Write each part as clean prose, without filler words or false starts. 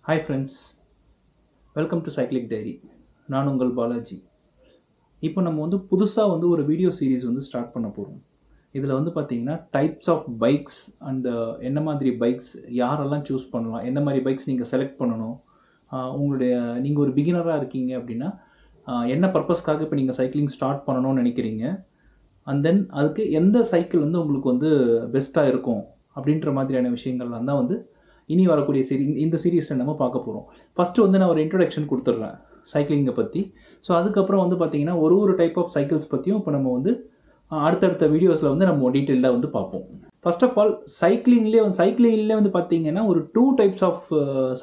Hi friends, welcome to Cyclic Diary. நான் உங்கள் பாலாஜி. இப்போ நம்ம புதுசாக ஒரு வீடியோ சீரீஸ் ஸ்டார்ட் பண்ண போகிறோம். இதில் பார்த்தீங்கன்னா டைப்ஸ் ஆஃப் பைக்ஸ் அண்ட் என்ன மாதிரி பைக்ஸ் யாரெல்லாம் சூஸ் பண்ணலாம், என்ன மாதிரி பைக்ஸ் நீங்கள் செலக்ட் பண்ணணும், நீங்கள் ஒரு பிகினராக இருக்கீங்க அப்படின்னா என்ன பர்பஸ்க்காக இப்போ நீங்கள் சைக்கிளிங் ஸ்டார்ட் பண்ணணும்னு நினைக்கிறீங்க, அண்ட் தென் அதுக்கு எந்த சைக்கிள் உங்களுக்கு பெஸ்ட்டாக இருக்கும் அப்படின்ற மாதிரியான விஷயங்கள்லாம் தான் இனி வரக்கூடிய இந்த சீரீஸில் நம்ம பார்க்க போகிறோம். ஃபஸ்ட்டு நான் ஒரு இன்ட்ரொடக்ஷன் கொடுத்துட்றேன் சைக்கிளிங்கை பற்றி. ஸோ அதுக்கப்புறம் பார்த்தீங்கன்னா ஒரு டைப் ஆஃப் சைக்கிள்ஸ் பற்றியும் இப்போ நம்ம அடுத்தடுத்த வீடியோஸில் நம்ம டீட்டெயிலாக பார்ப்போம். ஃபர்ஸ்ட் ஆஃப் ஆல் சைக்கிளிங்லேயே பார்த்தீங்கன்னா ஒரு 2 டைப்ஸ் ஆஃப்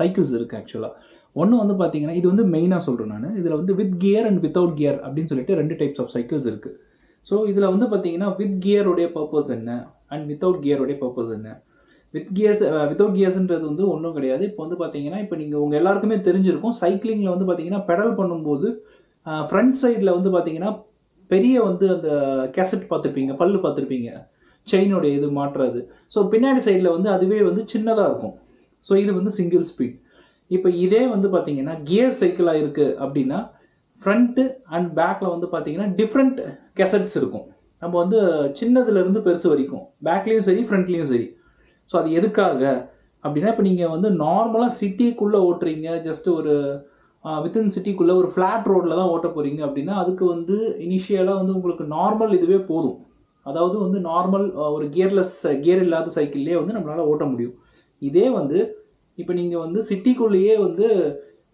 சைக்கிள்ஸ் இருக்குது ஆக்சுவலாக. ஒன்று பார்த்தீங்கன்னா இது மெயினாக சொல்கிறேன் நான். இதில் with gear and without gear அப்படின்னு சொல்லிட்டு 2 டைப்ஸ் ஆஃப் சைக்கிள்ஸ் இருக்குது. ஸோ இதில் பார்த்தீங்கன்னா வித் கியருடைய பர்பஸ் என்ன அண்ட் வித்தவுட் கியருடைய பர்பஸ் என்ன. வித்தவுட் கியர்ஸ்ன்றது ஒன்றும் கிடையாது. இப்போ பார்த்தீங்கன்னா இப்போ நீங்கள் உங்கள் எல்லாருக்குமே தெரிஞ்சிருக்கும், சைக்கிளிங்கில் பார்த்தீங்கன்னா பெடல் பண்ணும்போது ஃப்ரண்ட் சைடில் பார்த்தீங்கன்னா பெரிய அந்த கேசட் பார்த்துருப்பீங்க, பல்லு பார்த்துருப்பீங்க, செயினுடைய இது மாற்றுறது. ஸோ பின்னாடி சைடில் அதுவே சின்னதாக இருக்கும். ஸோ இது சிங்கிள் ஸ்பீட். இப்போ இதே பார்த்தீங்கன்னா கியர் சைக்கிளாக இருக்குது அப்படின்னா ஃப்ரண்ட்டு அண்ட் பேக்கில் பார்த்தீங்கன்னா டிஃப்ரெண்ட் கேசட்ஸ் இருக்கும். நம்ம சின்னதுலேருந்து பெருசு வரைக்கும் பேக்லேயும் சரி ஃப்ரண்ட்லேயும் சரி. ஸோ அது எதுக்காக அப்படின்னா, இப்போ நீங்கள் நார்மலாக சிட்டிக்குள்ளே ஓட்டுறீங்க, ஜஸ்ட் ஒரு வித்தின் சிட்டிக்குள்ளே ஒரு ஃப்ளாட் ரோடில் தான் ஓட்ட போகிறீங்க அப்படின்னா அதுக்கு இனிஷியலாக உங்களுக்கு நார்மல் இதுவே போதும். அதாவது நார்மல் ஒரு கியர் இல்லாத சைக்கிள்லேயே நம்மளால் ஓட்ட முடியும். இதே இப்போ நீங்கள் சிட்டிக்குள்ளேயே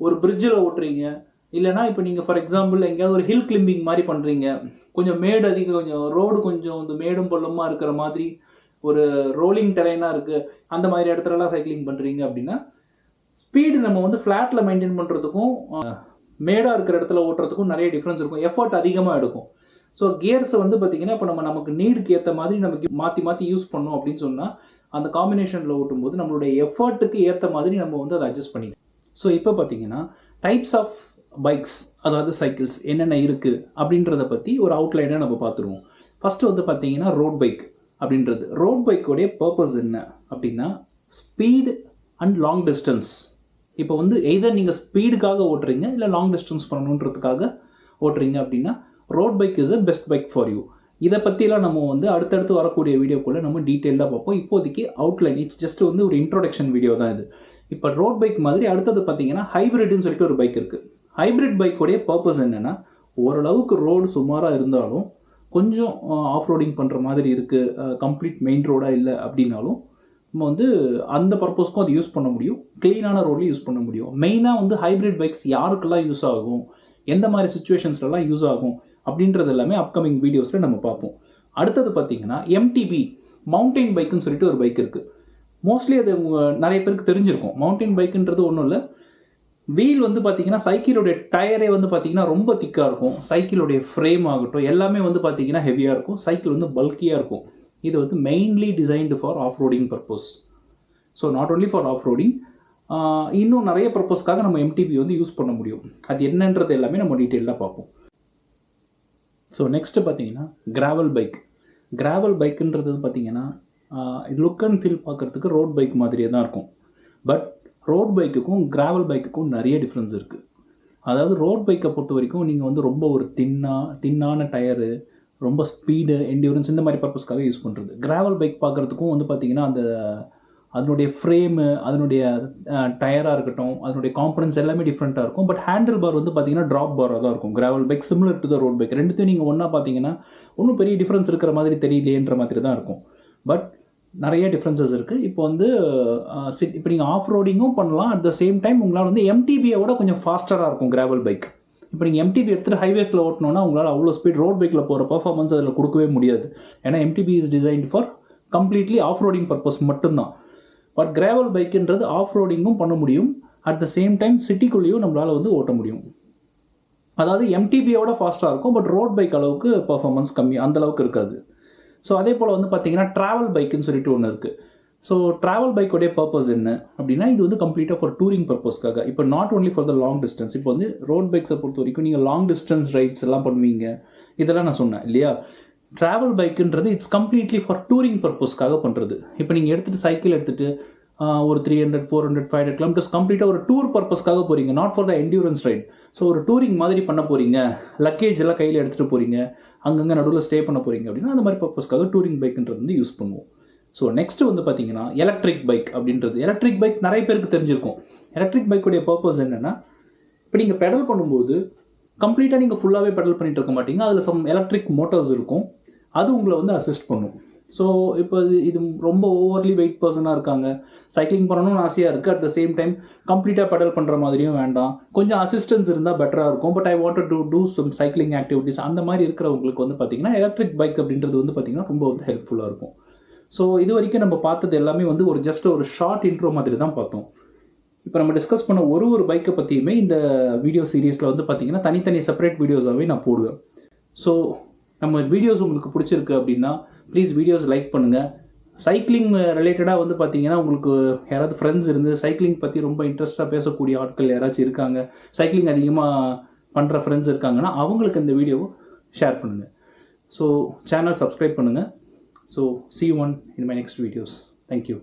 ஒரு பிரிட்ஜில் ஓட்டுறீங்க, இல்லைனா இப்போ நீங்கள் ஃபார் எக்ஸாம்பிள் எங்கேயாவது ஒரு ஹில் கிளிம்பிங் மாதிரி பண்ணுறீங்க, கொஞ்சம் மேடு அதிகம், கொஞ்சம் ரோடு கொஞ்சம் மேடும் பள்ளமாக இருக்கிற மாதிரி, ஒரு ரோலிங் டெரைனாக இருக்குது, அந்த மாதிரி இடத்துலலாம் சைக்கிளிங் பண்ணுறீங்க அப்படின்னா ஸ்பீடு நம்ம ஃப்ளாட்டில் மெயின்டைன் பண்ணுறதுக்கும் மேடாக இருக்கிற இடத்துல ஓட்டுறதுக்கும் நிறைய டிஃப்ரென்ஸ் இருக்கும், எஃபர்ட் அதிகமாக எடுக்கும். ஸோ கியர்ஸ் பார்த்தீங்கன்னா இப்போ நமக்கு நீடுக்கு ஏற்ற மாதிரி நமக்கு மாற்றி யூஸ் பண்ணோம் அப்படின்னு சொன்னால் அந்த காம்பினேஷனில் ஓட்டும்போது நம்மளுடைய எஃபர்ட்டுக்கு ஏற்ற மாதிரி நம்ம அதை அட்ஜஸ்ட் பண்ணிக்கலாம். ஸோ இப்போ பார்த்தீங்கன்னா டைப்ஸ் ஆஃப் பைக்ஸ், அதாவது சைக்கிள்ஸ் என்னென்ன இருக்குது அப்படின்றத பற்றி ஒரு அவுட்லைனாக நம்ம பார்த்துருவோம். ஃபஸ்ட்டு பார்த்தீங்கன்னா ரோட் பைக் அப்படின்றது. ரோட் பைக்கோடைய பர்பஸ் என்ன அப்படின்னா ஸ்பீடு அண்ட் லாங் டிஸ்டன்ஸ். இப்போ எய்தர் நீங்கள் ஸ்பீடுக்காக ஓட்டுறீங்க இல்லை லாங் டிஸ்டன்ஸ் பண்ணணுன்றதுக்காக ஓட்டுறீங்க அப்படின்னா road bike is a best bike for you. இதை பற்றிலாம் நம்ம அடுத்தடுத்து வரக்கூடிய வீடியோக்குள்ளே நம்ம டீட்டெயிலாக பார்ப்போம். இப்போதைக்கு அவுட்லைன், இட்ஸ் ஜஸ்ட் ஒரு இன்ட்ரோடக்ஷன் வீடியோ தான் இது. இப்போ ரோட் பைக் மாதிரி அடுத்தது பார்த்தீங்கன்னா ஹைப்ரிட்னு சொல்லிட்டு ஒரு பைக் இருக்குது. ஹைப்ரிட் பைக்கோடைய பர்பஸ் என்னென்னா, ஓரளவுக்கு ரோடு சுமாராக இருந்தாலும் கொஞ்சம் ஆஃப் ரோடிங் பண்ணுற மாதிரி இருக்குது, கம்ப்ளீட் மெயின் ரோடாக இல்லை அப்படின்னாலும் நம்ம அந்த பர்பஸ்க்கும் அது யூஸ் பண்ண முடியும், க்ளீனான ரோட்லேயும் யூஸ் பண்ண முடியும். மெயினாக ஹைப்ரிட் பைக்ஸ் யாருக்கெல்லாம் யூஸ் ஆகும், எந்த மாதிரி சுச்சுவேஷன்ஸ்லாம் யூஸ் ஆகும் அப்படின்றது எல்லாமே அப்கமிங் வீடியோஸில் நம்ம பார்ப்போம். அடுத்தது பார்த்தீங்கன்னா எம்டிபி மவுண்டெயின் பைக்குன்னு சொல்லிட்டு ஒரு பைக் இருக்குது. மோஸ்ட்லி அது நிறைய பேருக்கு தெரிஞ்சிருக்கும். மவுண்டெயின் பைக்குன்றது ஒன்றும் இல்லை, வீல் பார்த்தீங்கன்னா சைக்கிளுடைய டயரே பார்த்தீங்கன்னா ரொம்ப திக்காக இருக்கும், சைக்கிளுடைய ஃப்ரேம் ஆகட்டும் எல்லாமே பார்த்தீங்கன்னா ஹெவியாக இருக்கும், சைக்கிள் பல்கியாக இருக்கும். இது mainly designed for of roading purpose. So not only for of roading, இன்னும் நிறைய பர்பஸ்க்காக நம்ம எம்டிபி யூஸ் பண்ண முடியும். அது என்னன்றது எல்லாமே நம்ம டீட்டெயிலாக பார்ப்போம். ஸோ நெக்ஸ்ட்டு பார்த்தீங்கன்னா கிராவல் பைக். கிராவல் பைக்குன்றது பார்த்தீங்கன்னா லுக் அண்ட் ஃபீல் பார்க்குறதுக்கு ரோட் பைக் மாதிரியே தான் இருக்கும். பட் ரோட் பைக்குக்கும் கிராவல் பைக்குக்கும் நிறைய டிஃப்ரென்ஸ் இருக்குது. அதாவது ரோட் பைக்கை பொறுத்த வரைக்கும் நீங்கள் ரொம்ப ஒரு தின்னான டயரு, ரொம்ப ஸ்பீடு, என்டியூரன்ஸ் இந்த மாதிரி பர்பஸ்க்காக யூஸ் பண்ணுறது. கிராவல் பைக் பார்க்குறதுக்கும் பார்த்தீங்கன்னா அதனுடைய ஃப்ரேமு, அதனுடைய டயராக இருக்கட்டும், அதனுடைய காம்பனன்ஸ் எல்லாமே டிஃப்ரெண்ட்டாக இருக்கும். பட் ஹேண்டில் பார் பார்த்தீங்கன்னா ட்ராப் பாராக தான் இருக்கும். Gravel bike similar to the road bike. ரெண்டுத்தையும் நீங்கள் ஒன்றா பார்த்தீங்கன்னா ஒன்றும் பெரிய டிஃப்ரென்ஸ் இருக்கிற மாதிரி தெரியலையேன்ற மாதிரி தான் இருக்கும். பட் நிறைய டிஃப்ரென்சஸ் இருக்குது. இப்போ இப்போ நீங்கள் ஆஃப் ரோடிங்கும் பண்ணலாம், அட் த சேம் டைம் உங்களால் எம்டிபியோட கொஞ்சம் ஃபாஸ்டராக இருக்கும் கிராவல் பைக். இப்போ நீங்கள் எம்டிபி எடுத்துகிட்டு ஹைவேஸில் ஓட்டணுன்னா உங்களால் அவ்வளோ ஸ்பீட் ரோட் பைக்கில் போகிற பர்ஃபார்மன்ஸ் அதில் கொடுக்கவே முடியாது. ஏன்னா MTB is designed for completely of roading purpose மட்டும்தான். பட் கிராவல் பைக்குன்றது ஆஃப் ரோடிங்கும் பண்ண முடியும், அட் த சேம் டைம் சிட்டிக்குள்ளேயும் நம்மளால் ஓட்ட முடியும். அதாவது எம்டிபியோட ஃபாஸ்ட்டாக இருக்கும், பட் ரோட் பைக் அளவுக்கு பர்ஃபார்மன்ஸ் கம்மி, அந்தளவுக்கு இருக்காது. ஸோ அதே போல் பார்த்தீங்கன்னா ட்ராவல் பைக்குன்னு சொல்லிட்டு ஒன்று இருக்குது. ஸோ ட்ராவல் பைக்கோடைய பர்பஸ் என்ன அப்படின்னா, இது கம்ப்ளீட்டாக ஃபார் டூரிங் பர்பஸ்க்காக. இப்போ not only for the long distance. இப்போ ரோட் பைக்ஸை பொறுத்த வரைக்கும் நீங்கள் லாங் டிஸ்டன்ஸ் ரைட்ஸ் எல்லாம் பண்ணுவீங்க, இதெல்லாம் நான் சொன்னேன் இல்லையா. ட்ராவல் பைக்குன்றது இட்ஸ் கம்ப்ளீட்லி ஃபார் டூரிங் பர்பஸ்க்காக பண்ணுறது. இப்போ நீங்கள் எடுத்துகிட்டு சைக்கிள் எடுத்துகிட்டு ஒரு 300 400 500 கிலோமீட்டர்ஸ் கம்ப்ளீட்டாக ஒரு டூர் பர்பஸ்க்காக போகிறீங்க, not for the endurance right. So ஒரு டூரிங் மாதிரி பண்ண போகிறீங்க, லக்கேஜ் எல்லாம் கையில் எடுத்துகிட்டு போகிறீங்க, அங்கங்கே நடுவில் ஸ்டே பண்ண போகிறீங்க அப்படின்னா அந்த மாதிரி பர்பஸ்க்காக டூரிங் பைக்குன்றது வந்து யூஸ் பண்ணுவோம். ஸோ நெக்ஸ்ட் வந்து பார்த்தீங்கன்னா எலக்ட்ரிக் பைக் அப்படின்றது. எலக்ட்ரிக் பைக் நிறைய பேருக்கு தெரிஞ்சிருக்கும். எலக்ட்ரிக் பைக்குடைய பர்பஸ் என்னென்னா, இப்போ நீங்கள் பெடல் பண்ணும்போது கம்ப்ளீட்டாக நீங்கள் ஃபுல்லாகவே பெடல் பண்ணிட்டு இருக்க மாட்டீங்க, அதில் சம் எலக்ட்ரிக் மோட்டார்ஸ் இருக்கும், அது உங்களை வந்து அசிஸ்ட் பண்ணும். ஸோ இப்போ இது ரொம்ப ஓவர்லி வெயிட் பர்சனாக இருக்காங்க, சைக்கிளிங் பண்ணணும்னு ஆசையாக இருக்குது, அட் த சேம் டைம் கம்ப்ளீட்டாக பெடல் பண்ணுற மாதிரியும் வேண்டாம், கொஞ்சம் அசிஸ்டன்ஸ் இருந்தால் பெட்டராக இருக்கும், but I wanted to do some cycling activities, அந்த மாதிரி இருக்கிறவங்களுக்கு வந்து பார்த்திங்கன்னா எலக்ட்ரிக் பைக் அப்படின்றது வந்து பார்த்திங்கன்னா ரொம்ப வந்து ஹெல்ப்ஃபுல்லாக இருக்கும். ஸோ இது வரைக்கும் நம்ம பார்த்தது எல்லாமே வந்து ஒரு ஜஸ்ட் ஒரு ஷார்ட் இன்ட்ரோ மாதிரி தான் பார்த்தோம். இப்போ நம்ம டிஸ்கஸ் பண்ண ஒரு பைக்கை பற்றியுமே இந்த வீடியோ சீரீஸில் வந்து பார்த்திங்கன்னா தனித்தனி செப்பரேட் வீடியோஸாகவே நான் போடுவேன். ஸோ நம்ம வீடியோஸ் உங்களுக்கு பிடிச்சிருக்கு அப்படின்னா ப்ளீஸ் வீடியோஸ் லைக் பண்ணுங்கள். சைக்கிளிங் ரிலேட்டடாக வந்து பார்த்தீங்கன்னா உங்களுக்கு யாராவது ஃப்ரெண்ட்ஸ் இருந்து சைக்கிளிங் பற்றி ரொம்ப இன்ட்ரெஸ்ட்டாக பேசக்கூடிய ஆட்கள் யாராச்சும் இருக்காங்க, சைக்கிளிங் அதிகமாக பண்ணுற ஃப்ரெண்ட்ஸ் இருக்காங்கன்னா அவங்களுக்கு இந்த வீடியோவை ஷேர் பண்ணுங்கள். ஸோ சேனல் சப்ஸ்கிரைப் பண்ணுங்கள். So see you in my next videos. Thank you.